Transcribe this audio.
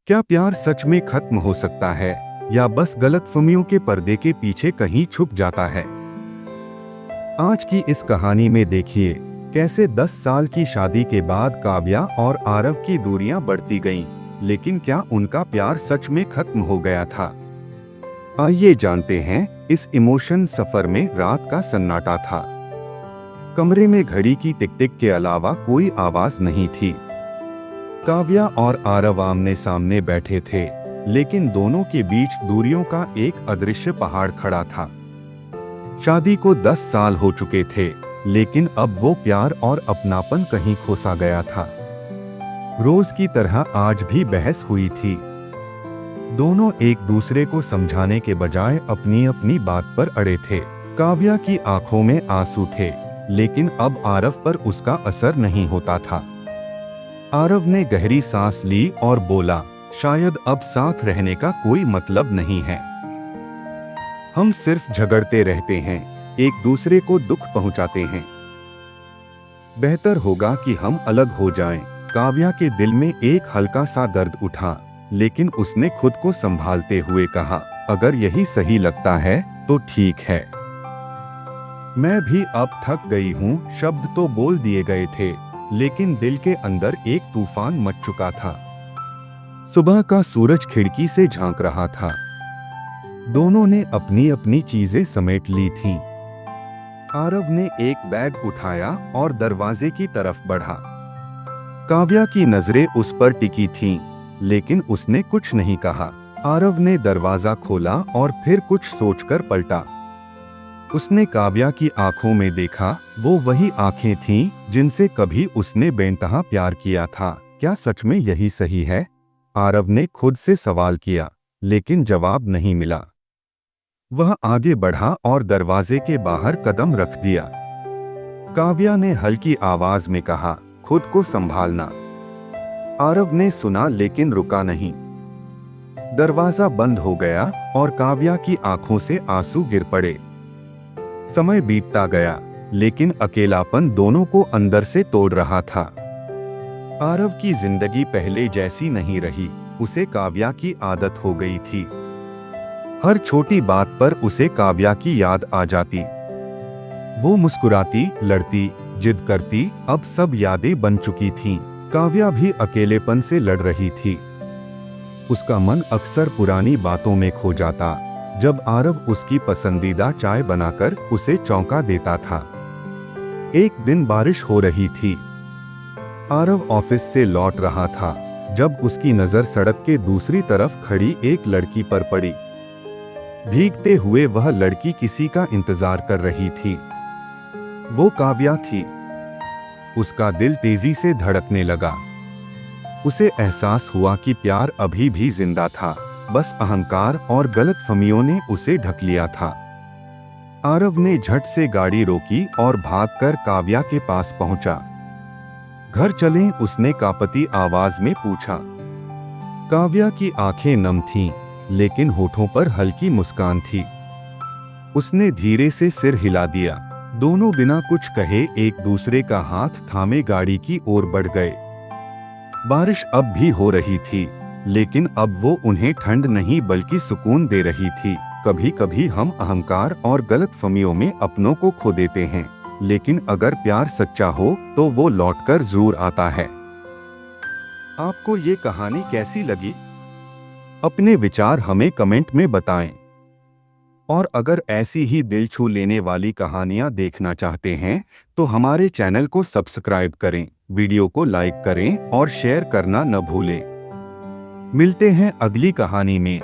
क्या प्यार सच में खत्म हो सकता है या बस गलतफहमियों के पर्दे के पीछे कहीं छुप जाता है? आज की इस कहानी में देखिए कैसे 10 साल की शादी के बाद काव्या और आरव की दूरियां बढ़ती गईं, लेकिन क्या उनका प्यार सच में खत्म हो गया था? आइए जानते हैं। इस इमोशन सफर में रात का सन्नाटा था। कमरे में घड़ी की टिक टिक के अलावा कोई आवाज नहीं थी। काव्या और आरव आमने सामने बैठे थे, लेकिन दोनों के बीच दूरियों का एक अदृश्य पहाड़ खड़ा था। शादी को 10 साल हो चुके थे, लेकिन अब वो प्यार और अपनापन कहीं खोसा गया था। रोज की तरह आज भी बहस हुई थी। दोनों एक दूसरे को समझाने के बजाय अपनी अपनी बात पर अड़े थे। काव्या की आंखों में आंसू थे, लेकिन अब आरव पर उसका असर नहीं होता था। आरव ने गहरी सांस ली और बोला, शायद अब साथ रहने का कोई मतलब नहीं है। हम सिर्फ झगड़ते रहते हैं, एक दूसरे को दुख पहुंचाते हैं। बेहतर होगा कि हम अलग हो जाएं। काव्या के दिल में एक हल्का सा दर्द उठा, लेकिन उसने खुद को संभालते हुए कहा, अगर यही सही लगता है तो ठीक है। मैं भी अब थक गई हूँ। शब्द तो बोल दिए गए थे, लेकिन दिल के अंदर एक तूफान मच चुका था। सुबह का सूरज खिड़की से झांक रहा था। दोनों ने अपनी अपनी चीजें समेट ली थीं। आरव ने एक बैग उठाया और दरवाजे की तरफ बढ़ा। काव्या की नजरें उस पर टिकी थीं, लेकिन उसने कुछ नहीं कहा। आरव ने दरवाजा खोला और फिर कुछ सोचकर पलटा। उसने काव्या की आंखों में देखा। वो वही आंखें थीं जिनसे कभी उसने बेइंतहा प्यार किया था। क्या सच में यही सही है? आरव ने खुद से सवाल किया, लेकिन जवाब नहीं मिला। वह आगे बढ़ा और दरवाजे के बाहर कदम रख दिया। काव्या ने हल्की आवाज में कहा, खुद को संभालना। आरव ने सुना, लेकिन रुका नहीं। दरवाजा बंद हो गया और काव्या की आंखों से आंसू गिर पड़े। समय बीतता गया, लेकिन अकेलापन दोनों को अंदर से तोड़ रहा था। आरव की जिंदगी पहले जैसी नहीं रही। उसे काव्या की आदत हो गई थी। हर छोटी बात पर उसे काव्या की याद आ जाती। वो मुस्कुराती, लड़ती, जिद करती। अब सब यादें बन चुकी थीं। काव्या भी अकेलेपन से लड़ रही थी। उसका मन अक्सर पुरानी बातों में खो जाता, जब आरव उसकी पसंदीदा चाय बनाकर उसे चौंका देता था। एक दिन बारिश हो रही थी। आरव ऑफिस से लौट रहा था, जब उसकी नजर सड़क के दूसरी तरफ खड़ी एक लड़की पर पड़ी। भीगते हुए वह लड़की किसी का इंतजार कर रही थी। वो काव्या थी। उसका दिल तेजी से धड़कने लगा। उसे एहसास हुआ कि प्यार अभी भी जिंदा था, बस अहंकार और गलतफहमियों ने उसे ढक लिया था। आरव ने झट से गाड़ी रोकी और भागकर काव्या के पास पहुंचा। घर चलें? उसने कांपती आवाज में पूछा। काव्या की आंखें नम थीं, लेकिन होठों पर हल्की मुस्कान थी। उसने धीरे से सिर हिला दिया। दोनों बिना कुछ कहे एक दूसरे का हाथ थामे गाड़ी की ओर बढ़ गए। बारिश अब भी हो रही थी, लेकिन अब वो उन्हें ठंड नहीं बल्कि सुकून दे रही थी। कभी कभी हम अहंकार और गलतफहमियों में अपनों को खो देते हैं, लेकिन अगर प्यार सच्चा हो तो वो लौटकर जरूर आता है। आपको ये कहानी कैसी लगी? अपने विचार हमें कमेंट में बताएं। और अगर ऐसी ही दिल छू लेने वाली कहानियां देखना चाहते हैं तो हमारे चैनल को सब्सक्राइब करें, वीडियो को लाइक करें और शेयर करना न भूलें। मिलते हैं अगली कहानी में।